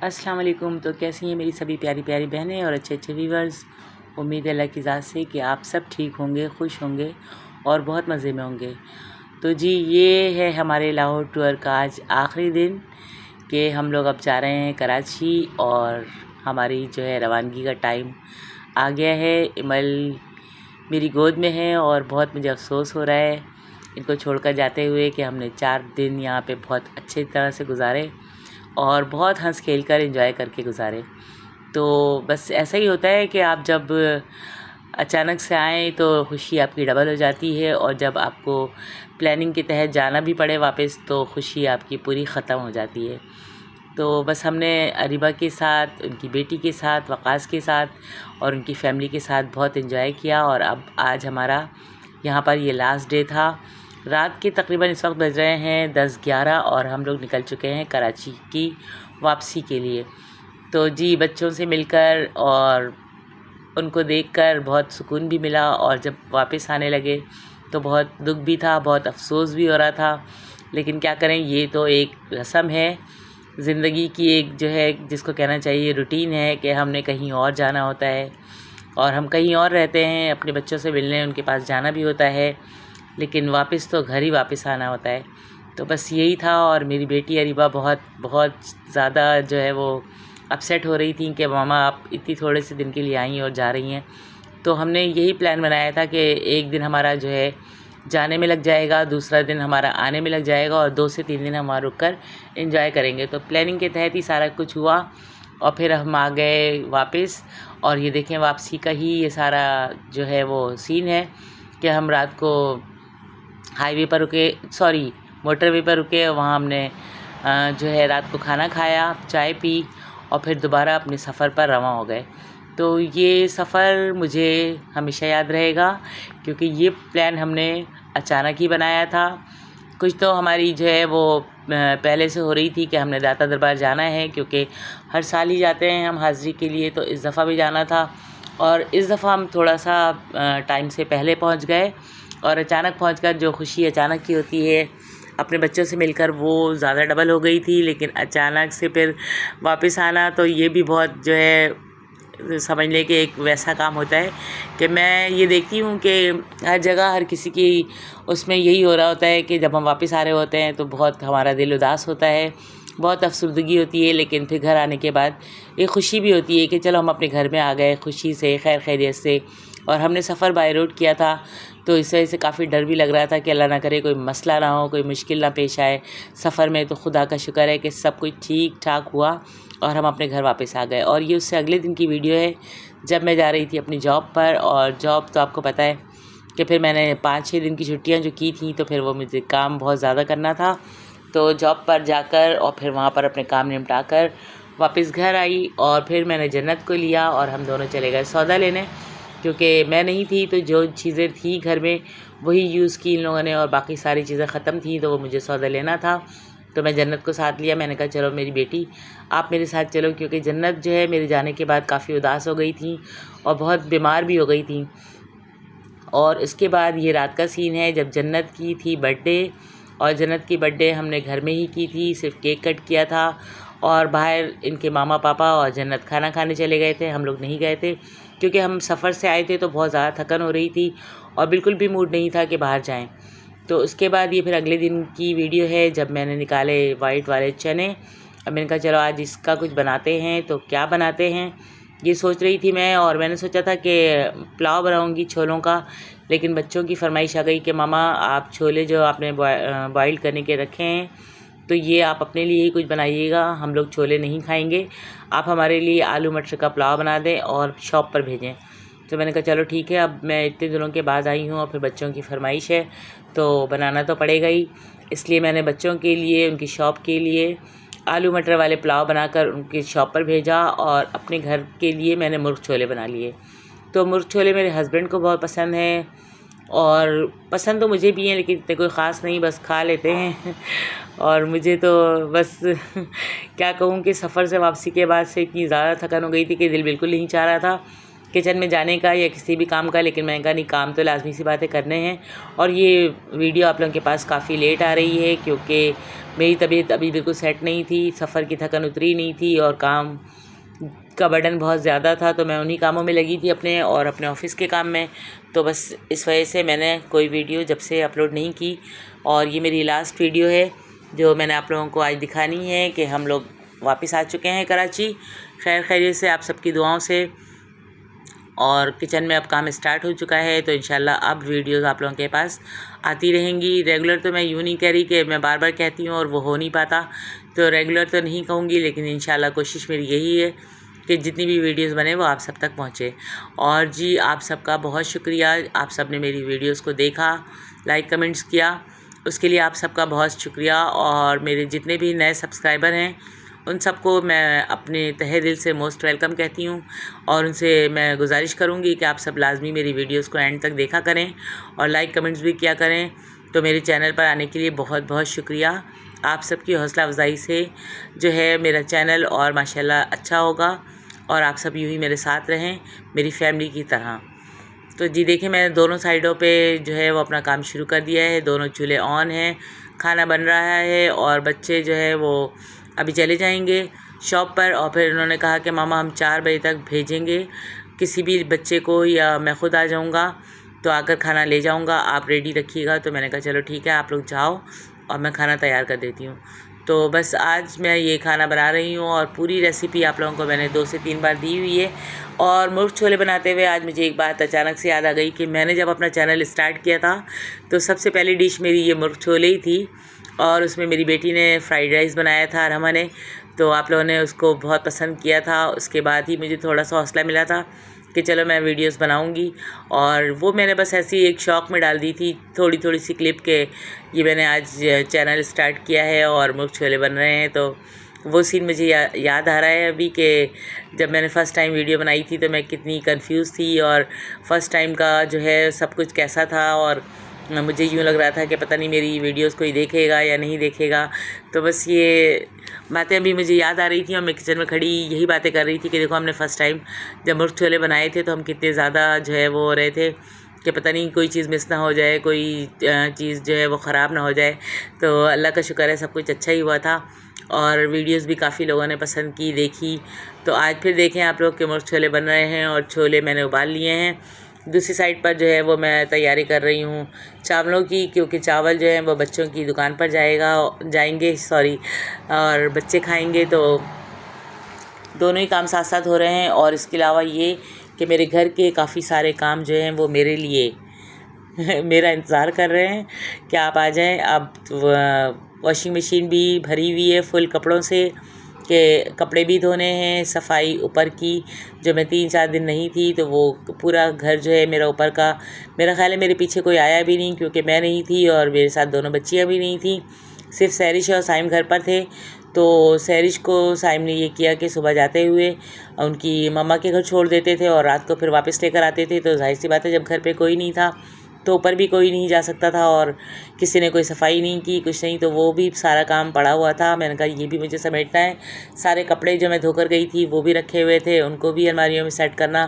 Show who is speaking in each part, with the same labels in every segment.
Speaker 1: अस्सलाम वालेकुम। तो कैसी हैं मेरी सभी प्यारी प्यारी बहनें और अच्छे अच्छे व्यूवर्स। उम्मीद है अल्लाह की ज़ात से कि आप सब ठीक होंगे, खुश होंगे और बहुत मज़े में होंगे। तो जी ये है हमारे लाहौर टूर का आज आखिरी दिन कि हम लोग अब जा रहे हैं कराची और हमारी जो है रवानगी का टाइम आ गया है। इमल मेरी गोद में है और बहुत मुझे अफसोस हो रहा है इनको छोड़कर जाते हुए कि हमने 4 दिन यहाँ पे बहुत अच्छी तरह से गुजारे और बहुत हंस खेल कर एंजॉय करके गुजारे। तो बस ऐसा ही होता है कि आप जब अचानक से आएँ तो खुशी आपकी डबल हो जाती है और जब आपको प्लानिंग के तहत जाना भी पड़े वापस तो खुशी आपकी पूरी ख़त्म हो जाती है। तो बस हमने अरीबा के साथ, उनकी बेटी के साथ, वक़ास के साथ और उनकी फ़ैमिली के साथ बहुत एंजॉय किया और अब आज हमारा यहाँ पर ये लास्ट डे था। रात के तकरीबन इस वक्त बज रहे हैं 10-11 और हम लोग निकल चुके हैं कराची की वापसी के लिए। तो जी बच्चों से मिलकर और उनको देखकर बहुत सुकून भी मिला और जब वापस आने लगे तो बहुत दुख भी था, बहुत अफसोस भी हो रहा था। लेकिन क्या करें, ये तो एक रस्म है ज़िंदगी की, एक जो है जिसको कहना चाहिए रूटीन है कि हमने कहीं और जाना होता है और हम कहीं और रहते हैं, अपने बच्चों से मिलने उनके पास जाना भी होता है, लेकिन वापस तो घर ही वापस आना होता है। तो बस यही था। और मेरी बेटी अरीबा बहुत बहुत ज़्यादा जो है वो अपसेट हो रही थी कि मामा आप इतनी थोड़े से दिन के लिए आई और जा रही हैं। तो हमने यही प्लान बनाया था कि एक दिन हमारा जो है जाने में लग जाएगा, दूसरा दिन हमारा आने में लग जाएगा और 2 से 3 दिन हम वहाँ रुक कर एंजॉय करेंगे। तो प्लानिंग के तहत ही सारा कुछ हुआ और फिर हम आ गए वापस। और ये देखें वापसी का ही ये सारा जो है वो सीन है कि हम रात को हाईवे पर रुके, सॉरी मोटरवे पर रुके। वहाँ हमने जो है रात को खाना खाया, चाय पी और फिर दोबारा अपने सफ़र पर रवाना हो गए। तो ये सफ़र मुझे हमेशा याद रहेगा क्योंकि ये प्लान हमने अचानक ही बनाया था। कुछ तो हमारी जो है वो पहले से हो रही थी कि हमने दाता दरबार जाना है क्योंकि हर साल ही जाते हैं हम हाज़िरी के लिए, तो इस दफ़ा भी जाना था। और इस दफ़ा हम थोड़ा सा टाइम से पहले पहुंच गए और अचानक पहुंचकर जो खुशी अचानक की होती है अपने बच्चों से मिलकर वो ज़्यादा डबल हो गई थी। लेकिन अचानक से फिर वापस आना तो ये भी बहुत जो है समझ लें कि एक वैसा काम होता है कि मैं ये देखती हूँ कि हर जगह हर किसी की उसमें यही हो रहा होता है कि जब हम वापस आ रहे होते हैं तो बहुत हमारा दिल उदास होता है, बहुत अफसरदगी होती है। लेकिन फिर घर आने के बाद एक ख़ुशी भी होती है कि चलो हम अपने घर में आ गए खुशी से, खैर खैरियत से। और हमने सफ़र बाय रोड किया था तो इस वजह से काफ़ी डर भी लग रहा था कि अल्लाह ना करे कोई मसला ना हो, कोई मुश्किल ना पेश आए सफ़र में। तो खुदा का शुक्र है कि सब कुछ ठीक ठाक हुआ और हम अपने घर वापस आ गए। और ये उससे अगले दिन की वीडियो है जब मैं जा रही थी अपनी जॉब पर। और जॉब तो आपको पता है कि फिर मैंने 5-6 दिन की छुट्टियां जो की थी तो फिर वो मुझे काम बहुत ज़्यादा करना था। तो जॉब पर जाकर और फिर वहाँ पर अपने काम निपटा कर वापस घर आई और फिर मैंने जन्नत को लिया और हम दोनों चले गए सौदा लेने क्योंकि मैं नहीं थी तो जो चीज़ें थी घर में वही यूज़ की इन लोगों ने और बाकी सारी चीज़ें ख़त्म थी तो वो मुझे सौदा लेना था। तो मैं जन्नत को साथ लिया। मैंने कहा चलो मेरी बेटी आप मेरे साथ चलो, क्योंकि जन्नत जो है मेरे जाने के बाद काफ़ी उदास हो गई थी और बहुत बीमार भी हो गई थी। और इसके बाद ये रात का सीन है जब जन्नत की थी बर्थडे और जन्नत की बर्थडे हमने घर में ही की थी, सिर्फ केक कट किया था और बाहर इनके मामा पापा और जन्नत खाना खाने चले गए थे। हम लोग नहीं गए थे क्योंकि हम सफ़र से आए थे तो बहुत ज़्यादा थकन हो रही थी और बिल्कुल भी मूड नहीं था कि बाहर जाएं। तो उसके बाद ये फिर अगले दिन की वीडियो है जब मैंने निकाले वाइट वाले चने। अब मैंने कहा चलो आज इसका कुछ बनाते हैं। तो क्या बनाते हैं ये सोच रही थी मैं, और मैंने सोचा था कि पुलाव बनाऊंगी छोलों का। लेकिन बच्चों की फरमाइश आ गई कि मामा आप छोले जो आपने बॉइल करने के रखे हैं तो ये आप अपने लिए ही कुछ बनाइएगा, हम लोग छोले नहीं खाएंगे, आप हमारे लिए आलू मटर का पुलाव बना दें और शॉप पर भेजें। तो मैंने कहा चलो ठीक है, अब मैं इतने दिनों के बाद आई हूँ और फिर बच्चों की फरमाइश है तो बनाना तो पड़ेगा ही। इसलिए मैंने बच्चों के लिए उनकी शॉप के लिए आलू मटर वाले पुलाव बनाकर उनकी शॉप पर भेजा और अपने घर के लिए मैंने मुर्ग छोले बना लिए। तो मुर्ग छोले मेरे हस्बैंड को बहुत पसंद है और पसंद तो मुझे भी हैं, लेकिन इतने कोई ख़ास नहीं, बस खा लेते हैं। और मुझे तो बस क्या कहूँ कि सफ़र से वापसी के बाद से इतनी ज़्यादा थकान हो गई थी कि दिल बिल्कुल नहीं चाह रहा था किचन में जाने का या किसी भी काम का, लेकिन मैंने कहा नहीं, काम तो लाजमी सी बातें करने हैं। और ये वीडियो आप लोगों के पास काफ़ी लेट आ रही है क्योंकि मेरी तबीयत अभी बिल्कुल सेट नहीं थी, सफ़र की थकन उतरी नहीं थी और काम का बर्डन बहुत ज़्यादा था, तो मैं उन्हीं कामों में लगी थी अपने और अपने ऑफ़िस के काम में। तो बस इस वजह से मैंने कोई वीडियो जब से अपलोड नहीं की, और ये मेरी लास्ट वीडियो है जो मैंने आप लोगों को आज दिखानी है कि हम लोग वापस आ चुके हैं कराची खैर खैरियत से, आप सबकी दुआओं से। और किचन में अब काम स्टार्ट हो चुका है, तो इंशाल्लाह अब वीडियोस आप लोगों के पास आती रहेंगी। रेगुलर तो मैं यूँ नहीं कह रही कि मैं बार बार कहती हूँ और वो हो नहीं पाता, तो रेगुलर तो नहीं कहूँगी, लेकिन इंशाल्लाह कोशिश मेरी यही है कि जितनी भी वीडियोस बने वो आप सब तक पहुँचे। और जी आप सबका बहुत शुक्रिया, आप सब ने मेरी वीडियोस को देखा, लाइक कमेंट्स किया, उसके लिए आप सबका बहुत शुक्रिया। और मेरे जितने भी नए सब्सक्राइबर हैं उन सबको मैं अपने तहे दिल से मोस्ट वेलकम कहती हूँ, और उनसे मैं गुजारिश करूँगी कि आप सब लाजमी मेरी वीडियोस को एंड तक देखा करें और लाइक कमेंट्स भी किया करें। तो मेरे चैनल पर आने के लिए बहुत बहुत शुक्रिया। आप सबकी हौसला अफजाई से जो है मेरा चैनल और माशाल्लाह अच्छा होगा, और आप सब यूँ ही मेरे साथ रहें मेरी फैमिली की तरह। तो जी देखिए, मैंने दोनों साइडों पे जो है वो अपना काम शुरू कर दिया है, दोनों चूल्हे ऑन हैं, खाना बन रहा है, और बच्चे जो है वो अभी चले जाएंगे शॉप पर। और फिर उन्होंने कहा कि मामा हम 4 बजे तक भेजेंगे किसी भी बच्चे को, या मैं ख़ुद आ जाऊँगा तो आकर खाना ले जाऊँगा, आप रेडी रखिएगा। तो मैंने कहा चलो ठीक है, आप लोग जाओ और मैं खाना तैयार कर देती हूँ। तो बस आज मैं ये खाना बना रही हूँ, और पूरी रेसिपी आप लोगों को मैंने 2 से 3 बार दी हुई है। और मुर्ग छोले बनाते हुए आज मुझे एक बात अचानक से याद आ गई कि मैंने जब अपना चैनल स्टार्ट किया था तो सबसे पहली डिश मेरी ये मुर्ग छोले ही थी, और उसमें मेरी बेटी ने फ्राइड राइस बनाया था रमा ने, तो आप लोगों ने उसको बहुत पसंद किया था। उसके बाद ही मुझे थोड़ा सा हौसला मिला था कि चलो मैं वीडियोस बनाऊंगी, और वो मैंने बस ऐसी एक शौक़ में डाल दी थी थोड़ी थोड़ी सी क्लिप के ये मैंने आज चैनल स्टार्ट किया है और मुर्ग छोले बन रहे हैं। तो वो सीन मुझे याद आ रहा है अभी कि जब मैंने फ़र्स्ट टाइम वीडियो बनाई थी तो मैं कितनी कंफ्यूज थी, और फ़र्स्ट टाइम का जो है सब कुछ कैसा था, और मुझे यूँ लग रहा था कि पता नहीं मेरी वीडियोस कोई देखेगा या नहीं देखेगा। तो बस ये बातें अभी मुझे याद आ रही थी, और मैं किचन में खड़ी यही बातें कर रही थी कि देखो हमने फ़र्स्ट टाइम जब मुर्ग छोले बनाए थे तो हम कितने ज़्यादा जो है वो हो रहे थे कि पता नहीं कोई चीज़ मिस ना हो जाए, कोई चीज़ जो है वो ख़राब ना हो जाए। तो अल्लाह का शुक्र है सब कुछ अच्छा ही हुआ था, और वीडियोस भी काफ़ी लोगों ने पसंद की, देखी। तो आज फिर देखें आप लोग के मुर्ग छोले बन रहे हैं, और छोले मैंने उबाल लिए हैं। दूसरी साइड पर जो है वो मैं तैयारी कर रही हूँ चावलों की, क्योंकि चावल जो है वो बच्चों की दुकान पर जाएंगे और बच्चे खाएंगे, तो दोनों ही काम साथ साथ हो रहे हैं। और इसके अलावा ये कि मेरे घर के काफ़ी सारे काम जो हैं वो मेरे लिए मेरा इंतज़ार कर रहे हैं कि आप आ जाएं। अब वॉशिंग मशीन भी भरी हुई है फुल कपड़ों से, कि कपड़े भी धोने हैं, सफाई ऊपर की जो मैं 3-4 दिन नहीं थी, तो वो पूरा घर जो है मेरा ऊपर का, मेरा ख्याल है मेरे पीछे कोई आया भी नहीं क्योंकि मैं नहीं थी और मेरे साथ दोनों बच्चियाँ भी नहीं थी, सिर्फ सैरिश और साइम घर पर थे। तो सैरिश को साइम ने ये किया कि सुबह जाते हुए उनकी मम्मा के घर छोड़ देते थे और रात को फिर वापस लेकर आते थे। तो जाहिर सी बात है जब घर पे कोई नहीं था तो ऊपर भी कोई नहीं जा सकता था, और किसी ने कोई सफाई नहीं की, कुछ नहीं, तो वो भी सारा काम पड़ा हुआ था। मैंने कहा ये भी मुझे समेटना है। सारे कपड़े जो मैं धोकर गई थी वो भी रखे हुए थे, उनको भी अलमारियों में सेट करना।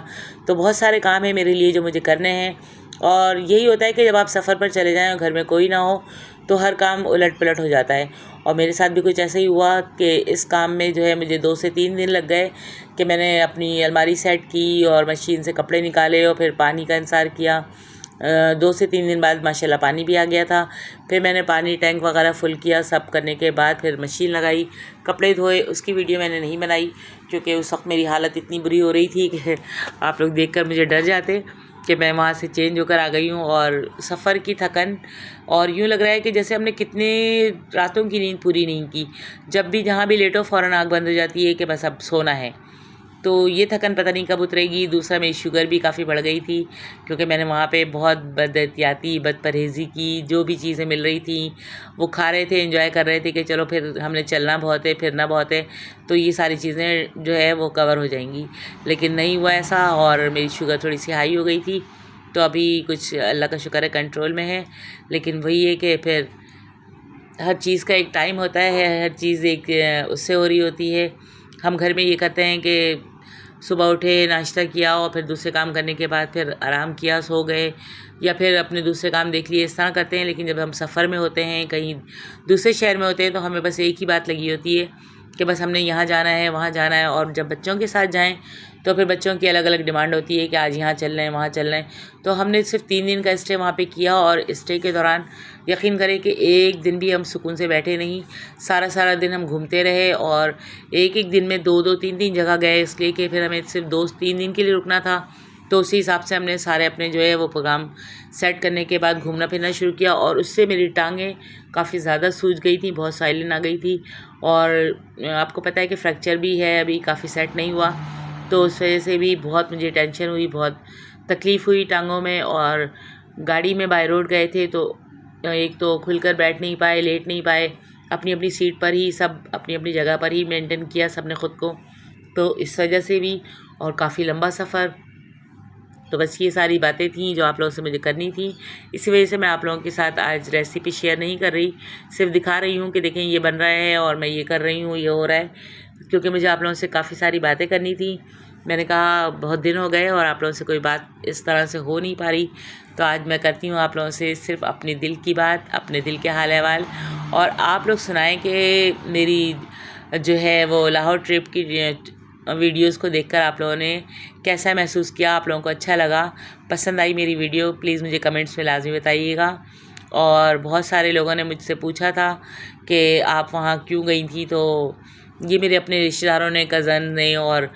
Speaker 1: तो बहुत सारे काम है मेरे लिए जो मुझे करने हैं। और यही होता है कि जब आप सफ़र पर चले जाएँ और घर में कोई ना हो तो हर काम उलट पलट हो जाता है। और मेरे साथ भी कुछ ऐसा ही हुआ कि इस काम में जो है मुझे 2 से 3 दिन लग गए कि मैंने अपनी अलमारी सेट की और मशीन से कपड़े निकाले और फिर पानी का इंतज़ार किया। 2 से 3 दिन बाद माशाल्लाह पानी भी आ गया था। फिर मैंने पानी टैंक वगैरह फुल किया, सब करने के बाद फिर मशीन लगाई, कपड़े धोए। उसकी वीडियो मैंने नहीं बनाई क्योंकि उस वक्त मेरी हालत इतनी बुरी हो रही थी कि आप लोग देखकर मुझे डर जाते कि मैं वहाँ से चेंज होकर आ गई हूँ, और सफ़र की थकन, और यूँ लग रहा है कि जैसे हमने कितने रातों की नींद पूरी नहीं की। जब भी जहाँ भी लेटो फ़ौरन आँख बंद हो जाती है कि बस अब सोना है। तो ये थकन पता नहीं कब उतरेगी। दूसरा मेरी शुगर भी काफ़ी बढ़ गई थी क्योंकि मैंने वहाँ पे बहुत बदएहतियाती बदपरहेज़ी की। जो भी चीज़ें मिल रही थी वो खा रहे थे, एंजॉय कर रहे थे कि चलो फिर हमने चलना बहुत है, फिरना बहुत है, तो ये सारी चीज़ें जो है वो कवर हो जाएंगी। लेकिन नहीं हुआ ऐसा, और मेरी शुगर थोड़ी सी हाई हो गई थी। तो अभी कुछ अल्लाह का शुक्र है कंट्रोल में है। लेकिन वही है कि फिर हर चीज़ का एक टाइम होता है, हर चीज़ एक उससे हो रही होती है। हम घर में ये कहते हैं कि सुबह उठे, नाश्ता किया और फिर दूसरे काम करने के बाद फिर आराम किया, सो गए या फिर अपने दूसरे काम देख लिए, इस तरह करते हैं। लेकिन जब हम सफ़र में होते हैं, कहीं दूसरे शहर में होते हैं, तो हमें बस एक ही बात लगी होती है कि बस हमने यहाँ जाना है, वहाँ जाना है। और जब बच्चों के साथ जाएं तो फिर बच्चों की अलग अलग डिमांड होती है कि आज यहाँ चल रहे हैं, वहाँ चल रहे हैं। तो हमने सिर्फ 3 दिन का स्टे वहाँ पे किया और स्टे के दौरान यकीन करें कि एक दिन भी हम सुकून से बैठे नहीं। सारा दिन हम घूमते रहे और एक एक दिन में 2-2 3-3 जगह गए, इसलिए कि फिर हमें सिर्फ 2-3 दिन के लिए रुकना था। तो उसी हिसाब से हमने सारे अपने जो है वो प्रोग्राम सेट करने के बाद घूमना फिरना शुरू किया। और उससे मेरी टांगें काफ़ी ज़्यादा सूज गई थी, बहुत साइलें आ गई थी। और आपको पता है कि फ्रैक्चर भी है, अभी काफ़ी सेट नहीं हुआ। तो उस वजह से भी बहुत मुझे टेंशन हुई, बहुत तकलीफ़ हुई टांगों में। और गाड़ी में बाय रोड गए थे तो एक तो खुलकर बैठ नहीं पाए, लेट नहीं पाए, अपनी अपनी सीट पर ही सब अपनी अपनी जगह पर ही मेंटेन किया सब ने ख़ुद को। तो इस वजह से भी, और काफ़ी लंबा सफ़र। तो बस ये सारी बातें थी जो आप लोगों से मुझे करनी थी। इसी वजह से मैं आप लोगों के साथ आज रेसिपी शेयर नहीं कर रही, सिर्फ दिखा रही हूँ कि देखें ये बन रहा है और मैं ये कर रही हूँ, ये हो रहा है। क्योंकि मुझे आप लोगों से काफ़ी सारी बातें करनी थी। मैंने कहा बहुत दिन हो गए और आप लोगों से कोई बात इस तरह से हो नहीं पा रही, तो आज मैं करती हूँ आप लोगों से सिर्फ अपने दिल की बात, अपने दिल के हाल अहवाल। और आप लोग सुनाएं कि मेरी जो है वो लाहौर ट्रिप की वीडियोस को देखकर आप लोगों ने कैसा महसूस किया, आप लोगों को अच्छा लगा, पसंद आई मेरी वीडियो, प्लीज़ मुझे कमेंट्स में लाजमी बताइएगा। और बहुत सारे लोगों ने मुझसे पूछा था कि आप वहाँ क्यों गई थी, तो ये मेरे अपने रिश्तेदारों ने, कज़न ने और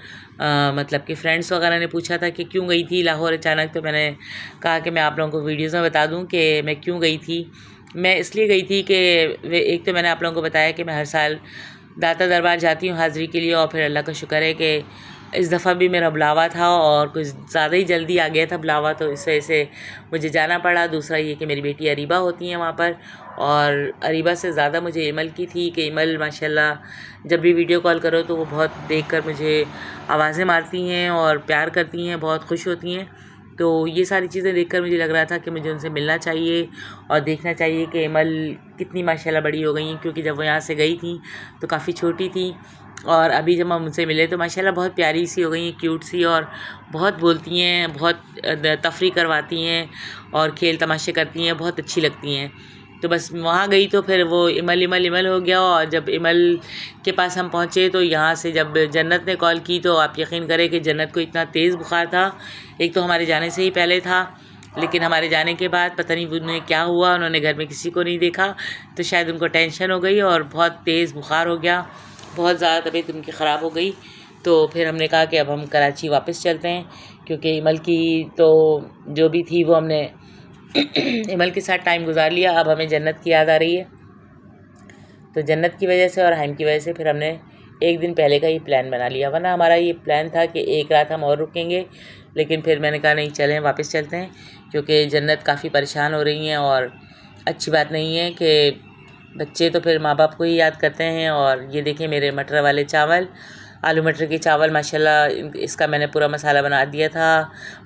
Speaker 1: मतलब कि फ्रेंड्स वगैरह ने पूछा था कि क्यों गई थी लाहौर अचानक। तो मैंने कहा कि मैं आप लोगों को वीडियोज़ में बता दूं कि मैं क्यों गई थी। मैं इसलिए गई थी कि एक तो मैंने आप लोगों को बताया कि मैं हर साल दाता दरबार जाती हूँ हाज़िरी के लिए, और फिर अल्लाह का शुक्र है कि इस दफ़ा भी मेरा बुलावा था और कुछ ज़्यादा ही जल्दी आ गया था बुलावा, तो इस वजह से मुझे जाना पड़ा। दूसरा ये कि मेरी बेटी अरीबा होती हैं वहाँ पर, और अरीबा से ज़्यादा मुझे इमल की थी कि इमल माशाल्लाह जब भी वीडियो कॉल करो तो वो बहुत देखकर मुझे आवाज़ें मारती हैं और प्यार करती हैं, बहुत खुश होती हैं। तो ये सारी चीज़ें देखकर मुझे लग रहा था कि मुझे उनसे मिलना चाहिए और देखना चाहिए कि इमल कितनी माशाल्लाह बड़ी हो गई हैं। क्योंकि जब वो यहाँ से गई थी तो काफ़ी छोटी थी, और अभी जब हम उनसे मिले तो माशाल्लाह बहुत प्यारी सी हो गई हैं, क्यूट सी, और बहुत बोलती हैं, बहुत तफरी करवाती हैं और खेल तमाशे करती हैं, बहुत अच्छी लगती हैं। तो बस वहाँ गई तो फिर वो इमल इमल इमल हो गया। और जब इमल के पास हम पहुँचे तो यहाँ से जब जन्नत ने कॉल की तो आप यकीन करें कि जन्नत को इतना तेज़ बुखार था। एक तो हमारे जाने से ही पहले था, लेकिन हमारे जाने के बाद पता नहीं उन्हें क्या हुआ, उन्होंने घर में किसी को नहीं देखा, तो शायद उनको टेंशन हो गई और बहुत तेज़ बुखार हो गया, बहुत ज़्यादा तबीयत उनकी ख़राब हो गई। तो फिर हमने कहा कि अब हम कराची वापस चलते हैं, क्योंकि इमल की तो जो भी थी वो हमने इमल के साथ टाइम गुजार लिया, अब हमें जन्नत की याद आ रही है। तो जन्नत की वजह से और हाइम की वजह से फिर हमने एक दिन पहले का ही प्लान बना लिया, वरना हमारा ये प्लान था कि एक रात हम और रुकेंगे। लेकिन फिर मैंने कहा नहीं, चलें वापस चलते हैं, क्योंकि जन्नत काफ़ी परेशान हो रही हैं और अच्छी बात नहीं है कि बच्चे तो फिर माँ बाप को ही याद करते हैं। और ये देखें मेरे मटर वाले चावल, आलू मटर के चावल माशाल्लाह, इसका मैंने पूरा मसाला बना दिया था।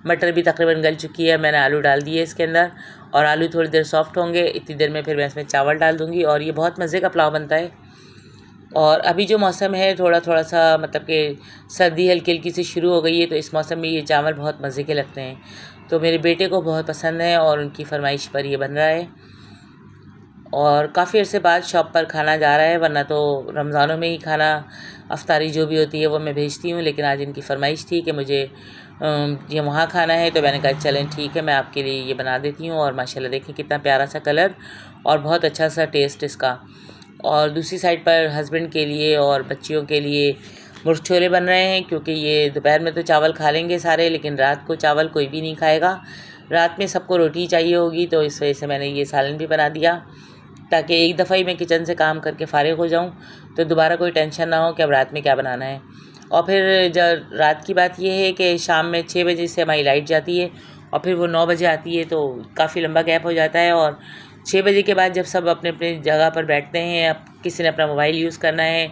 Speaker 1: मटर भी तकरीबन गल चुकी है, मैंने आलू डाल दिए इसके अंदर, और आलू थोड़ी देर सॉफ्ट होंगे, इतनी देर में फिर मैं इसमें चावल डाल दूँगी और ये बहुत मज़े का पुलाव बनता है। और अभी जो मौसम है थोड़ा थोड़ा सा मतलब कि सर्दी हल्की हल्की सी शुरू हो गई है, तो इस मौसम में ये चावल बहुत मज़े के लगते हैं। तो मेरे बेटे को बहुत पसंद है और उनकी फरमाइश पर ये बन रहा है, और काफ़ी अर्से बाद शॉप पर खाना जा रहा है, वरना तो रमज़ानों में ही खाना अफ्तारी जो भी होती है वो मैं भेजती हूँ। लेकिन आज इनकी फरमाइश थी कि मुझे ये वहाँ खाना है, तो मैंने कहा चलें ठीक है, मैं आपके लिए ये बना देती हूँ। और माशाल्लाह देखें कितना प्यारा सा कलर और बहुत अच्छा सा टेस्ट इसका। और दूसरी साइड पर हस्बैंड के लिए और बच्चियों के लिए मुर्ग छोले बन रहे हैं, क्योंकि ये दोपहर में तो चावल खा लेंगे सारे, लेकिन रात को चावल कोई भी नहीं खाएगा, रात में सबको रोटी चाहिए होगी। तो इस वजह से मैंने ये सालन भी बना दिया, ताकि एक दफ़ा ही मैं किचन से काम करके फ़ारिग हो जाऊं, तो दोबारा कोई टेंशन ना हो कि अब रात में क्या बनाना है। और फिर जब रात की बात यह है कि शाम में 6 बजे से हमारी लाइट जाती है और फिर वो 9 बजे आती है, तो काफ़ी लंबा गैप हो जाता है। और 6 बजे के बाद जब सब अपने अपने जगह पर बैठते हैं, अब किसी ने अपना मोबाइल यूज़ करना है,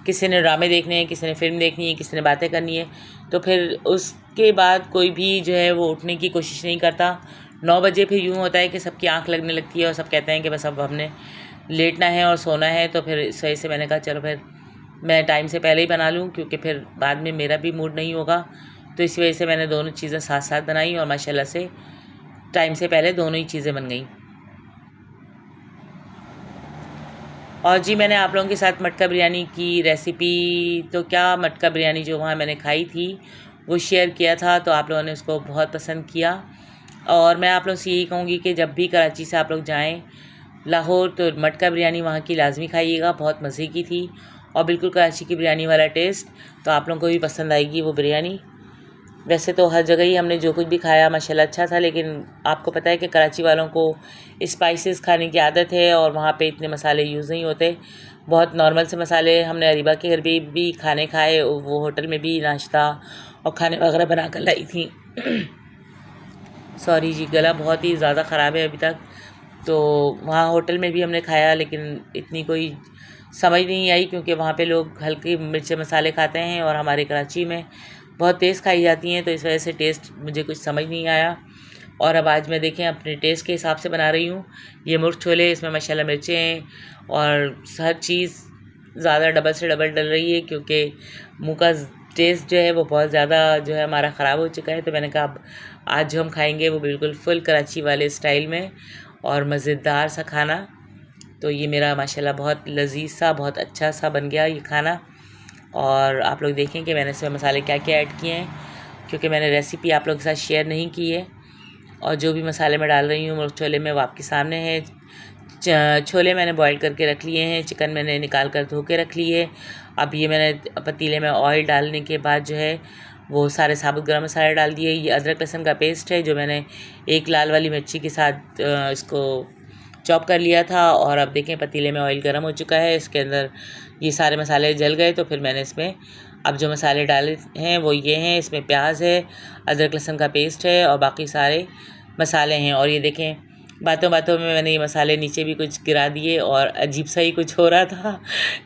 Speaker 1: किसी ने ड्रामे देखने हैं, किसी ने फ़िल्म देखनी है, किसी ने बातें करनी है, तो फिर उसके बाद कोई भी जो है वो उठने की कोशिश नहीं करता। 9 बजे फिर यूँ होता है कि सबकी आंख लगने लगती है और सब कहते हैं कि बस अब हमने लेटना है और सोना है। तो फिर इस वजह से मैंने कहा चलो फिर मैं टाइम से पहले ही बना लूँ, क्योंकि फिर बाद में मेरा भी मूड नहीं होगा। तो इस वजह से मैंने दोनों चीज़ें साथ साथ बनाई और माशाल्लाह से टाइम से पहले दोनों ही चीज़ें बन गई। और जी मैंने आप लोगों के साथ मटका बिरयानी की रेसिपी, तो क्या मटका बिरयानी जो वहाँ मैंने खाई थी वो शेयर किया था, तो आप लोगों ने उसको बहुत पसंद किया। और मैं आप लोगों से यही कहूँगी कि जब भी कराची से आप लोग जाएं लाहौर, तो मटका बिरयानी वहाँ की लाजमी खाइएगा, बहुत मज़े की थी और बिल्कुल कराची की बिरयानी वाला टेस्ट। तो आप लोगों को भी पसंद आएगी वो बिरयानी। वैसे तो हर जगह ही हमने जो कुछ भी खाया माशाल्लाह अच्छा था, लेकिन आपको पता है कि कराची वालों को स्पाइसेस खाने की आदत है और वहाँ पे इतने मसाले यूज़ नहीं होते, बहुत नॉर्मल से मसाले। हमने अरीबा के घर भी खाने खाए, वो होटल में भी नाश्ता और खाने वगैरह बना कर लाई थी। सॉरी जी, गला बहुत ही ज़्यादा ख़राब है अभी तक। तो वहाँ होटल में भी हमने खाया, लेकिन इतनी कोई समझ नहीं आई, क्योंकि वहाँ पे लोग हल्के मिर्च मसाले खाते हैं और हमारे कराची में बहुत तेज़ खाई जाती हैं, तो इस वजह से टेस्ट मुझे कुछ समझ नहीं आया। और अब आज मैं देखें अपने टेस्ट के हिसाब से बना रही हूँ। ये मुर्ग छोले, इसमें माशाल्लाह मिर्चें हैं और हर चीज़ ज़्यादा डबल से डबल डल रही है, क्योंकि मुँह का टेस्ट जो है वो बहुत ज़्यादा जो है हमारा ख़राब हो चुका है। तो मैंने कहा अब आज जो हम खाएंगे वो बिल्कुल फुल कराची वाले स्टाइल में और मज़ेदार सा खाना। तो ये मेरा माशाल्लाह बहुत लजीज सा, बहुत अच्छा सा बन गया ये खाना। और आप लोग देखें कि मैंने इसमें मसाले क्या क्या ऐड किए हैं, क्योंकि मैंने रेसिपी आप लोगों के साथ शेयर नहीं की है। और जो भी मसाले मैं डाल रही हूँ मुर्ग छोले में वो आपके सामने है। छोले मैंने बॉईल करके रख लिए हैं, चिकन मैंने निकाल कर धो के रख लिए है। अब ये मैंने पतीले में ऑयल डालने के बाद जो है वो सारे साबुत गरम मसाले डाल दिए। ये अदरक लहसुन का पेस्ट है जो मैंने एक लाल वाली मिर्ची के साथ इसको चॉप कर लिया था। और अब देखें पतीले में ऑयल गर्म हो चुका है, इसके अंदर ये सारे मसाले जल गए। तो फिर मैंने इसमें अब जो मसाले डाले हैं वो ये हैं, इसमें प्याज है, अदरक लहसुन का पेस्ट है और बाकी सारे मसाले हैं। और ये देखें बातों बातों में मैंने ये मसाले नीचे भी कुछ गिरा दिए और अजीब सा ही कुछ हो रहा था।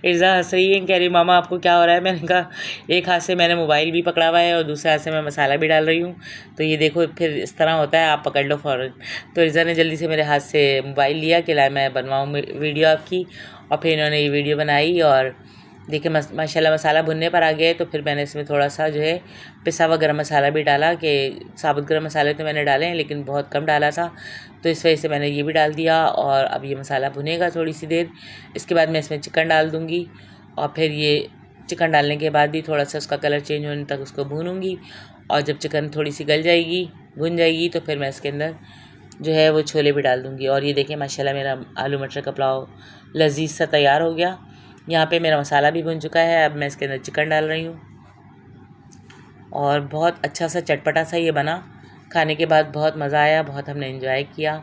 Speaker 1: इर्ज़ा हंस रही है, कह रही मामा आपको क्या हो रहा है। मैंने कहा एक हाथ से मैंने मोबाइल भी पकड़ा हुआ है और दूसरे हाथ से मैं मसाला भी डाल रही हूँ, तो ये देखो फिर इस तरह होता है, आप पकड़ लो फ़ौरन। तो इर्ज़ा ने जल्दी से मेरे हाथ से मोबाइल लिया कि ला मैं बनवाऊँ वीडियो आपकी, और फिर इन्होंने ये वीडियो बनाई। और देखिए माशाल्लाह मसाला भुनने पर आ गया है। तो फिर मैंने इसमें थोड़ा सा जो है पिसा हुआ गरम मसाला भी डाला, कि साबुत गरम मसाले तो मैंने डाले हैं लेकिन बहुत कम डाला था, तो इस वजह से मैंने ये भी डाल दिया। और अब ये मसाला भुनेगा थोड़ी सी देर, इसके बाद मैं इसमें चिकन डाल दूँगी। और फिर ये चिकन डालने के बाद भी थोड़ा सा उसका कलर चेंज होने तक उसको भूनूँगी। और जब चिकन थोड़ी सी गल जाएगी, भुन जाएगी, तो फिर मैं इसके अंदर जो है वो छोले भी डाल दूँगी। और ये देखें माशाल्लाह मेरा आलू मटर का पुलाव लजीज सा तैयार हो गया। यहाँ पे मेरा मसाला भी भुन चुका है, अब मैं इसके अंदर चिकन डाल रही हूँ और बहुत अच्छा सा चटपटा सा ये बना। खाने के बाद बहुत मज़ा आया, बहुत हमने एंजॉय किया।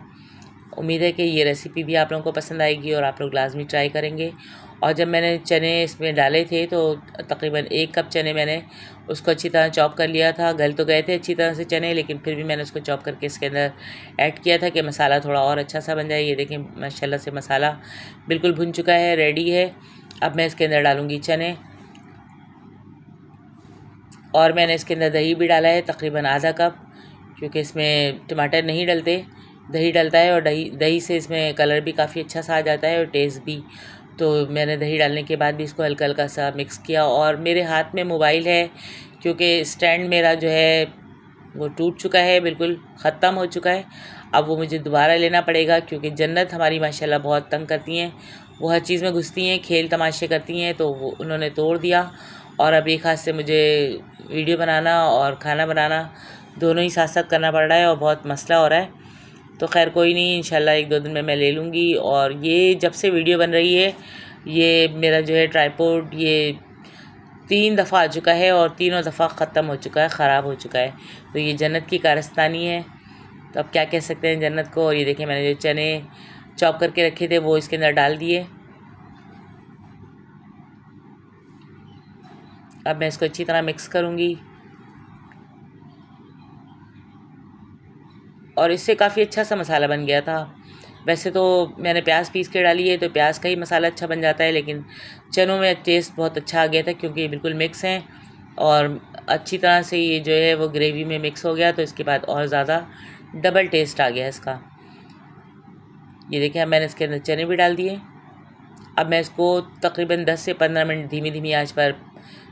Speaker 1: उम्मीद है कि ये रेसिपी भी आप लोगों को पसंद आएगी और आप लोग लाजमी ट्राई करेंगे। और जब मैंने चने इसमें डाले थे तो तकरीबन 1 कप चने मैंने उसको अच्छी तरह चॉप कर लिया था। गल तो गए थे अच्छी तरह से चने, लेकिन फिर भी मैंने उसको चॉप करके इसके अंदर ऐड किया था कि मसाला थोड़ा और अच्छा सा बन जाए। ये देखें माशाल्लाह से मसाला बिल्कुल भुन चुका है, रेडी है। अब मैं इसके अंदर डालूँगी चने, और मैंने इसके अंदर दही भी डाला है तकरीबन आधा कप, क्योंकि इसमें टमाटर नहीं डलते, दही डलता है। और दही से इसमें कलर भी काफ़ी अच्छा सा आ जाता है और टेस्ट भी। तो मैंने दही डालने के बाद भी इसको हल्का हल्का सा मिक्स किया। और मेरे हाथ में मोबाइल है, क्योंकि स्टैंड मेरा जो है वो टूट चुका है, बिल्कुल ख़त्म हो चुका है। अब वो मुझे दोबारा लेना पड़ेगा, क्योंकि जन्नत हमारी माशाल्लाह बहुत तंग करती हैं, वो हर चीज़ में घुसती हैं, खेल तमाशे करती हैं, तो वो उन्होंने तोड़ दिया। और अब एक हाथ से मुझे वीडियो बनाना और खाना बनाना दोनों ही साथ साथ करना पड़ रहा है और बहुत मसला हो रहा है। तो खैर कोई नहीं, इंशाल्लाह 1-2 दिन में मैं ले लूँगी। और ये जब से वीडियो बन रही है, ये मेरा जो है ट्राइपॉड ये 3 दफ़ा आ चुका है और तीनों दफ़ा ख़त्म हो चुका है, ख़राब हो चुका है। तो ये जन्नत की कारस्तानी है, तो अब क्या कह सकते हैं जन्नत को। और ये देखिए मैंने जो चने चॉप करके रखे थे वो इसके अंदर डाल दिए। अब मैं इसको अच्छी तरह मिक्स करूँगी और इससे काफ़ी अच्छा सा मसाला बन गया था। वैसे तो मैंने प्याज पीस के डाली है, तो प्याज का ही मसाला अच्छा बन जाता है, लेकिन चनों में टेस्ट बहुत अच्छा आ गया था, क्योंकि ये बिल्कुल मिक्स हैं और अच्छी तरह से ये जो है वो ग्रेवी में मिक्स हो गया। तो इसके बाद और ज़्यादा डबल टेस्ट आ गया इसका। ये देखिए मैंने इसके अंदर चने भी डाल दिए। अब मैं इसको तकरीबन 10 से 15 मिनट धीमी धीमी आंच पर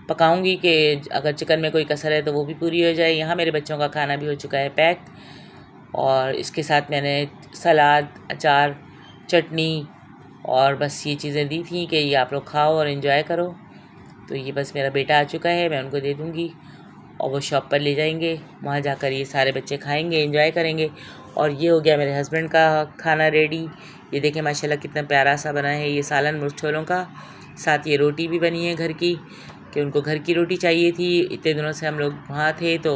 Speaker 1: पकाऊंगी कि अगर चिकन में कोई कसर है तो वो भी पूरी हो जाए। यहाँ मेरे बच्चों का खाना भी हो चुका है पैक, और इसके साथ मैंने सलाद, अचार, चटनी और बस ये चीज़ें दी थी कि ये आप लोग खाओ और इन्जॉय करो। तो ये बस मेरा बेटा आ चुका है, मैं उनको दे दूँगी और वो शॉप पर ले जाएंगे। वहाँ जाकर ये सारे बच्चे खाएंगे, एंजॉय करेंगे। और ये हो गया मेरे हस्बैंड का खाना रेडी। ये देखें माशाल्लाह कितना प्यारा सा बना है। ये सालन मुर्ग छोलों का, साथ ये रोटी भी बनी है घर की, कि उनको घर की रोटी चाहिए थी। इतने दिनों से हम लोग वहाँ थे तो